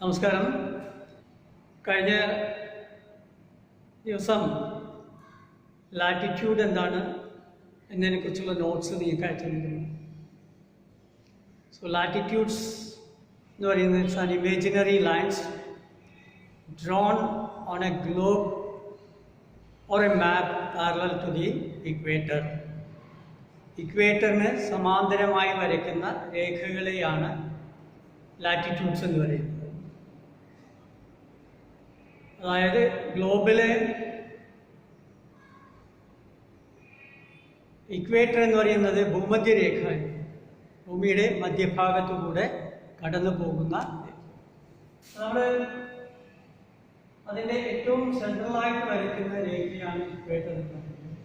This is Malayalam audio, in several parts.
നമസ്കാരം. കഴിഞ്ഞ ദിവസം ലാറ്റിറ്റ്യൂഡ് എന്താണ് എന്നതിനെക്കുറിച്ചുള്ള നോട്ട്സ് നിങ്ങൾക്ക് അയച്ചിരുന്നു. സോ ലാറ്റിറ്റ്യൂഡ്സ് എന്ന് പറയുന്നത് it's an imaginary lines drawn on a globe or a map parallel to the equator. ഇക്വേറ്ററിന് സമാന്തരമായി വരയ്ക്കുന്ന രേഖകളെയാണ് ലാറ്റിറ്റ്യൂഡ്സ് എന്ന് പറയുന്നത്. അതായത് ഗ്ലോബിലെ ഇക്വേറ്റർ എന്ന് പറയുന്നത് ഭൂമധ്യരേഖയാണ്. ഭൂമിയുടെ മധ്യഭാഗത്തുകൂടെ കടന്നു പോകുന്ന നമ്മൾ അതിൻ്റെ ഏറ്റവും സെൻട്രലായിട്ട് വരയ്ക്കുന്ന രേഖയാണ് ഇക്വേറ്റർ എന്ന് പറയുന്നത്.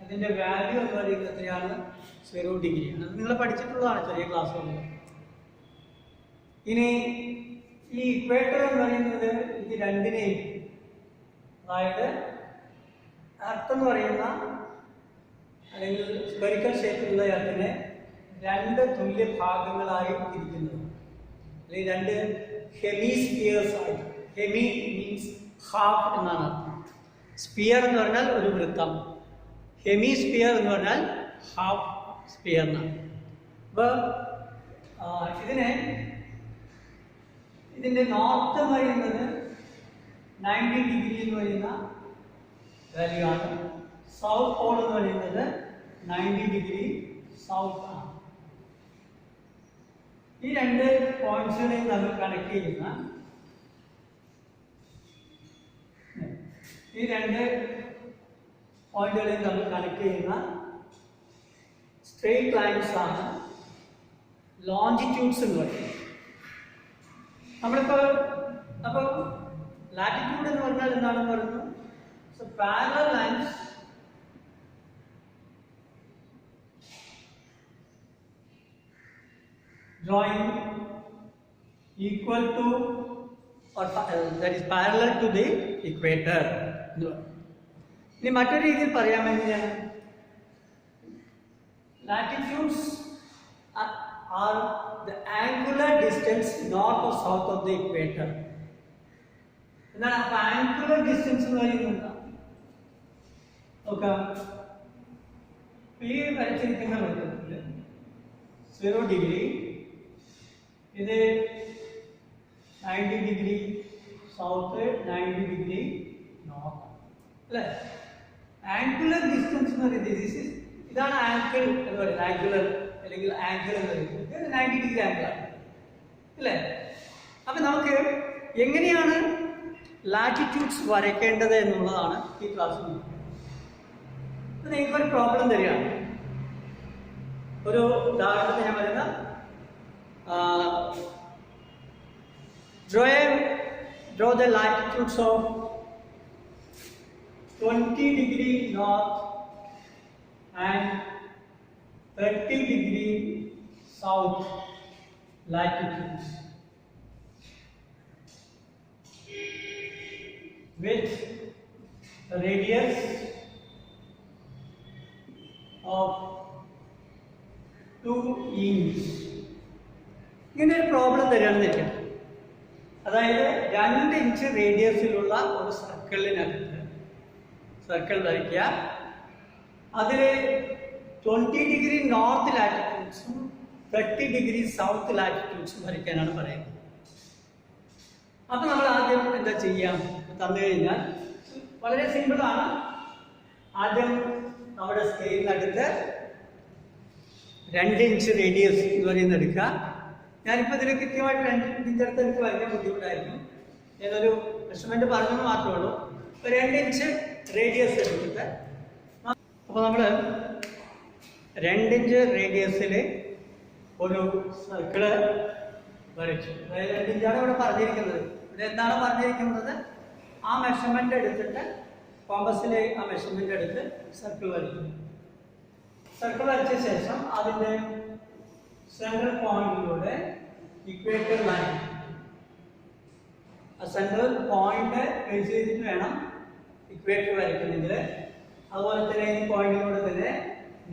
അതിൻ്റെ വാല്യൂ എന്ന് പറയുന്നത് എത്രയാണ്? 0 ഡിഗ്രിയാണ്. അത് നിങ്ങൾ പഠിച്ചിട്ടുള്ളതാണ് ചെറിയ ക്ലാസ്സുകളിൽ. ഇനി ഈ ഇക്വേറ്റർ എന്ന് പറയുന്നത് ഇത് രണ്ടിനെയും, അതായത് എർത്ത് എന്ന് പറയുന്ന അല്ലെങ്കിൽ സ്പെറിക്കൽ ഷേപ്പിലുള്ള എർത്തിനെ 2 തുല്യ ഭാഗങ്ങളായി തിരിക്കുന്നത്, അല്ലെങ്കിൽ 2 ഹെമിസ്ഫിയേഴ്സ് ആയി. ഹെമി മീൻസ് ഹാഫ് എന്നാണ് അർത്ഥം. സ്പിയർ എന്ന് പറഞ്ഞാൽ ഒരു വൃത്തം, ഹെമിസ്ഫിയർ എന്ന് പറഞ്ഞാൽ ഹാഫ് സ്പിയർ എന്നാണ്. അപ്പോൾ ഇതിൻ്റെ നോർത്ത് എന്ന് പറയുന്നത് 90 ഡിഗ്രി എന്ന് പറയുന്ന വാല്യൂ ആണ്. സൗത്ത് പോൾ എന്ന് പറയുന്നത് 90 ഡിഗ്രി സൗത്ത് ആണ്. ഈ 2 പോയിന്റ്സുകളെയും നമ്മൾ കണക്ട് ചെയ്യുന്ന സ്ട്രെയിറ്റ് ലൈൻസ് ആണ് ലോഞ്ചിറ്റ്യൂഡ്സ് എന്ന് പറയുന്നത്. അപ്പോൾ ലാറ്റിറ്റ്യൂഡ് എന്ന് പറഞ്ഞാൽ എന്താണെന്ന് പറഞ്ഞു. So parallel lines drawing equal to or that is parallel to the equator. ഇനി മറ്റൊരു രീതിയിൽ പറയാമെങ്കിൽ latitudes are the angular distance north or south of the equator. എന്നാൽ അപ്പോൾ ആംഗുലർ ഡിസ്റ്റൻസ് എന്ന് പറയുന്നത് നോക്കാം. ഈ വരച്ചിരിക്കുന്ന വൃത്തത്തിൽ 0 ഡിഗ്രി, ഇത് 90 ഡിഗ്രി സൗത്ത്, 90 ഡിഗ്രി നോർത്ത് അല്ലേ. ആംഗുലർ ഡിസ്റ്റൻസ് എന്ന് പറയുന്നത് ഇതാണ് ആംഗിൾ എന്ന് പറയുന്നത്. ആംഗുലർ അല്ലെങ്കിൽ ആംഗിൾ എന്ന് പറയുന്നത് 90 ഡിഗ്രി ആംഗിളാണ് അല്ലേ. അപ്പം നമുക്ക് എങ്ങനെയാണ് ലാറ്റിറ്റ്യൂഡ്സ് വരയ്ക്കേണ്ടത് എന്നുള്ളതാണ് ഈ ക്ലാസ്സിൽ. അപ്പം നിങ്ങൾക്കൊരു പ്രോബ്ലം തരികയാണ്. ഒരു ഉദാഹരണത്തിന് ഞാൻ പറയുന്ന draw the latitudes of 20 degree north and 30 degree south latitudes with a radius of 2 inches. ഇങ്ങനെ ഒരു പ്രോബ്ലം തരികയാണെന്ന് വെച്ചാൽ, അതായത് 2 ഇഞ്ച് റേഡിയസിലുള്ള ഒരു സർക്കിൾ വരയ്ക്കുക. അതിൽ 20 ഡിഗ്രി നോർത്ത് ലാറ്റിറ്റ്യൂഡ്സും 30 ഡിഗ്രി സൗത്ത് ലാറ്റിറ്റ്യൂഡ്സും വരയ്ക്കാനാണ് പറയുന്നത്. അപ്പം നമ്മൾ ആദ്യം എന്താ ചെയ്യാം തന്നു കഴിഞ്ഞാൽ വളരെ സിമ്പിളാണ്. ആദ്യം നമ്മുടെ സ്കെയിലിനടുത്ത് 2 ഇഞ്ച് റേഡിയസ് എന്ന് പറയുന്നത് എടുക്കുക. ഞാനിപ്പോൾ ഇതിൽ കൃത്യമായിട്ട് 2 ഇഞ്ച് അടുത്ത് എനിക്ക് വരയ്ക്കാൻ ബുദ്ധിമുട്ടായിരുന്നു. ഞാനൊരു മെഷർമെൻറ്റ് പറഞ്ഞെന്ന് മാത്രമേ ഉള്ളൂ. ഇപ്പോൾ 2 ഇഞ്ച് റേഡിയസ് എടുത്തിട്ട് അപ്പോൾ നമ്മൾ 2 ഇഞ്ച് റേഡിയസിൽ ഒരു സർക്കിള് വരച്ചു. അതായത് 2 ഇഞ്ചാണ് ഇവിടെ പറഞ്ഞിരിക്കുന്നത്. ഇവിടെ എന്താണ് പറഞ്ഞിരിക്കുന്നത്? ആ മെഷർമെൻ്റ് എടുത്തിട്ട് കോമ്പസിലെ ആ മെഷർമെൻ്റ് എടുത്ത് സർക്കിൾ വരയ്ക്കും. സർക്കിൾ വരച്ച ശേഷം അതിൻ്റെ സെൻട്രൽ പോയിന്റിലൂടെ ഇക്വേറ്റർ ലൈൻ, ആ സെൻട്രൽ പോയിന്റ് ബേസ് ചെയ്തിട്ട് വേണം ഇക്വേറ്റർ വരയ്ക്കണമെങ്കിൽ. അതുപോലെ തന്നെ ഈ പോയിന്റിലൂടെ തന്നെ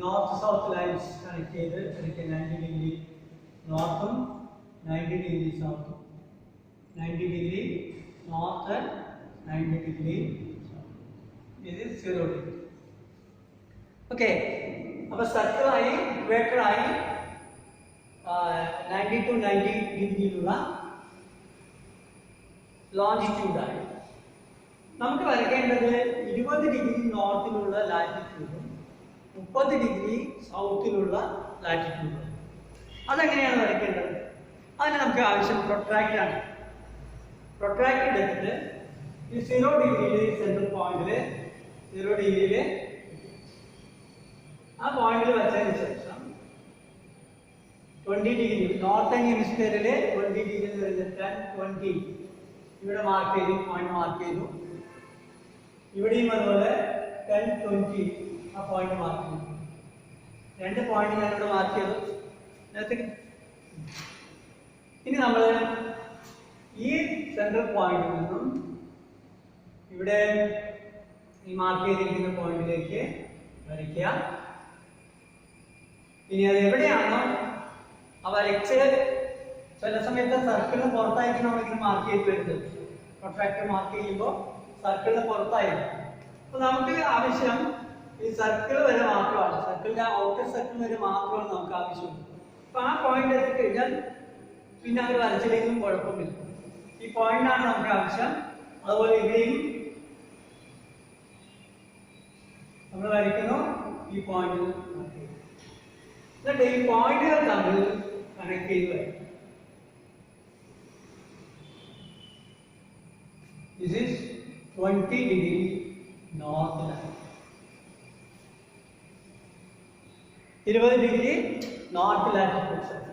നോർത്ത് സൗത്ത് ലൈൻസ് കണക്ട് ചെയ്ത് എടുക്കുക. 90 degree നോർത്തും 90 degree സൗത്തും, 90 then 90 degree. This is 0 degree. Okay. अब सर्कल आई इक्वेटर आई 90 to 90 ഡിഗ്രിയിലുള്ള ലോഞ്ചിറ്റ്യൂഡ് ആയി നമുക്ക് വരയ്ക്കേണ്ടത് 20 ഡിഗ്രി നോർത്തിലുള്ള ലാറ്റിറ്റ്യൂഡും 30 ഡിഗ്രി സൗത്തിലുള്ള ലാറ്റിറ്റ്യൂഡും. അതെങ്ങനെയാണ് വരയ്ക്കേണ്ടത്? അതിന് നമുക്ക് ആവശ്യം പ്രൊട്രാക്റ്റ് ആണ്. പ്രൊട്രാക്റ്റ് എടുത്തിട്ട് ഈ 0 ഡിഗ്രിയിൽ സെൻട്രൽ പോയിന്റിൽ 0 ഡിഗ്രിയിൽ ആ പോയിന്റിൽ വെച്ചതിന് ശേഷം 20 ഡിഗ്രി നോർത്തേൺ ഹെമിസ്ഫിയറിൽ 20 ഡിഗ്രി എന്ന് പറയുന്നത് 20 ഇവിടെ മാർക്ക് ചെയ്തു, പോയിന്റ് മാർക്ക് ചെയ്തു. ഇവിടെയും അതുപോലെ 10-20 ആ പോയിന്റ് മാർക്ക് ചെയ്തു. 2 പോയിന്റ് ഞാനിവിടെ മാർക്ക് ചെയ്തു. ഇനി നമ്മൾ ഈ സെൻട്രൽ പോയിന്റിൽ നിന്നും ഇവിടെ ഈ മാർക്ക് ചെയ്തിരിക്കുന്ന പോയിന്റിലേക്ക് വരയ്ക്കുക. ഇനി അത് എവിടെയാണോ ആ വരച്ച് ചില സമയത്ത് സർക്കിളിന് പുറത്തായിരിക്കും നമ്മളിങ്ങനെ മാർക്ക് ചെയ്ത് വരുന്നത്. പ്രൊട്രാക്ടർ മാർക്ക് ചെയ്യുമ്പോൾ സർക്കിളിന് പുറത്തായിരിക്കും. അപ്പൊ നമുക്ക് ആവശ്യം ഈ സർക്കിൾ വരെ മാത്രമാണ്, സർക്കിളിന്റെ ഔട്ടർ സർക്കിൾ വരെ മാത്രമാണ് നമുക്ക് ആവശ്യമുള്ളത്. അപ്പൊ ആ പോയിന്റ് എത്തിക്കഴിഞ്ഞാൽ പിന്നെ അവർ വരച്ചില്ലെങ്കിലും കുഴപ്പമില്ല. ഈ പോയിന്റാണ് നമുക്ക് ആവശ്യം. അതുപോലെ ഇവിടെയും നമ്മൾ വരയ്ക്കുന്നു ഈ പോയിന്റ്. എന്നിട്ട് ഈ പോയിന്റുകൾ തമ്മിൽ കണക്ട് ചെയ്ത് വരയ്ക്കും. This is 20 degree north line. 20 degree north latitude.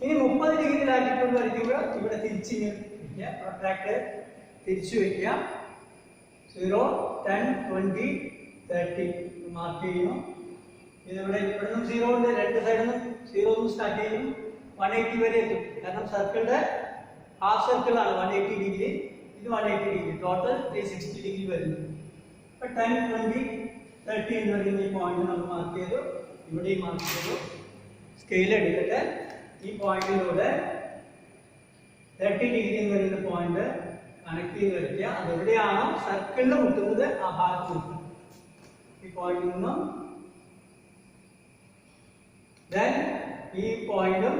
ഇനി 30 ഡിഗ്രി ലാറ്റിറ്റ്യൂഡ് വരയ്ക്കുമ്പോൾ ഇവിടെ തിരിച്ച് വയ്ക്കുക, പ്രൊട്രാക്ടർ തിരിച്ചു വയ്ക്കുക. 0, 10, 20, 30 മാർക്ക് ചെയ്യുന്നു. ഇതിവിടെ ഇവിടെ നിന്നും 0 ഉണ്ട്, രണ്ട് സൈഡിൽ നിന്നും 0 സ്റ്റാർട്ട് ചെയ്യും, 180 വരെ എത്തും. കാരണം സർക്കിളിന്റെ ഹാഫ് സർക്കിളാണ് 180 ഡിഗ്രി, ഇത് 180 ഡിഗ്രി, ടോട്ടൽ 360 ഡിഗ്രി വരുന്നു. ഇപ്പൊ 10, 20, 30 എന്ന് പറയുന്ന ഈ പോയിന്റ് നമ്മൾ മാർക്ക് ചെയ്തു, ഇവിടെയും മാർക്ക് ചെയ്തു. സ്കെയിൽ എടുത്തിട്ട് ഈ പോയിന്റിലൂടെ 30 ഡിഗ്രി എന്ന് പറയുന്ന പോയിന്റ് കണക്ട് ചെയ്ത് വയ്ക്കുക. അതെവിടെയാണോ സർക്കിളിൽ മുട്ടുന്നത് ആ ഭാഗത്ത് നിൽക്കും. ഈ പോയിന്റിൽ നിന്നും then ഈ പോയിന്റും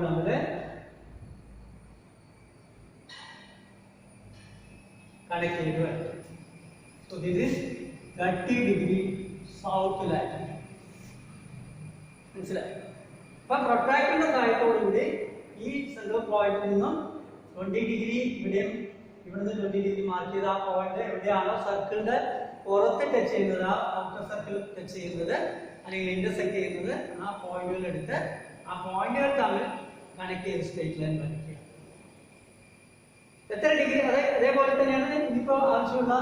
തമ്മിൽ കണക്ട് ചെയ്ത് വരും. So this is 30 degree south latitude. മനസ്സിലായി? അപ്പൊ പ്രൊട്രാക്ടറിന്റെ സഹായത്തോടുകൂടി ഈ സെൻട്രൽ പോയിന്റിൽ നിന്നും 20 ഡിഗ്രി ഇവിടെയും ഇവിടുന്ന് 20 ഡിഗ്രി മാർക്ക് ചെയ്ത ആ പോയിന്റ് എവിടെയാണോ സർക്കിളിന്റെ പുറത്ത് ടച്ച് ചെയ്യുന്നത്, ആ ഔട്ടർ സർക്കിൾ ടച്ച് ചെയ്യുന്നത് അല്ലെങ്കിൽ ഇന്റർസെക്ട് ചെയ്യുന്നത്, ആ പോയിന്റുകൾ എടുത്ത് ആ പോയിന്റുകൾ തമ്മിൽ കണക്ട് ചെയ്ത് സ്ട്രേറ്റ് ലൈൻ വരയ്ക്കുക. എത്ര ഡിഗ്രി അതേപോലെ തന്നെയാണ് ഇനിയിപ്പോൾ ആവശ്യമുള്ള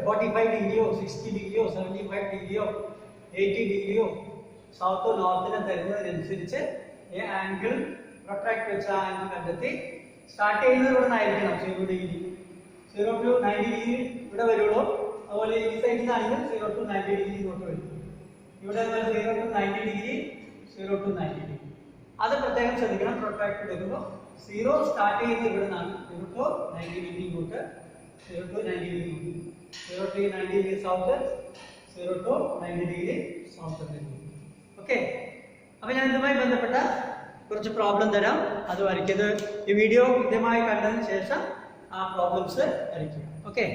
45 ഡിഗ്രിയോ 60 ഡിഗ്രിയോ 75 ഡിഗ്രിയോ 80 ഡിഗ്രിയോ സൗത്തോ നോർത്തിനോ തരുന്നതിനനുസരിച്ച് ഈ ആംഗിൾ പ്രൊട്രാക്ട് വെച്ച ആംഗിൾ കണ്ടെത്തി സ്റ്റാർട്ട് ചെയ്യുന്നത് ഇവിടെ നിന്നായിരിക്കണം. 0 ഡിഗ്രി 0 to 90 ഡിഗ്രി ഇവിടെ വരുള്ളൂ. അതുപോലെ ഈ സൈഡിൽ നിന്നാണെങ്കിൽ 0 to 90 ഡിഗ്രി ഇങ്ങോട്ട് വരും. ഇവിടെ 0 to 90 ഡിഗ്രി 0 to 90 ഡിഗ്രി. അത് പ്രത്യേകം ശ്രദ്ധിക്കണം. പ്രൊട്രാക്ട് എടുക്കുമ്പോൾ 0 സ്റ്റാർട്ട് ചെയ്യുന്നത് ഇവിടെ നിന്നാണ്. 0 to 90 ഡിഗ്രി ഇങ്ങോട്ട്, 0 to 90 ഡിഗ്രി ഇങ്ങോട്ട്, 0 to 90 degree south, 0 to 90 degree south. Okay, അപ്പൊ ഞാൻ ഇതുമായി ബന്ധപ്പെട്ട കുറച്ച് പ്രോബ്ലം തരാം. അത് വരയ്ക്കുന്നത് ഈ വീഡിയോ കൃത്യമായി കണ്ടതിന് ശേഷം ആ പ്രോബ്ലംസ് വരയ്ക്കുക. ഓക്കെ.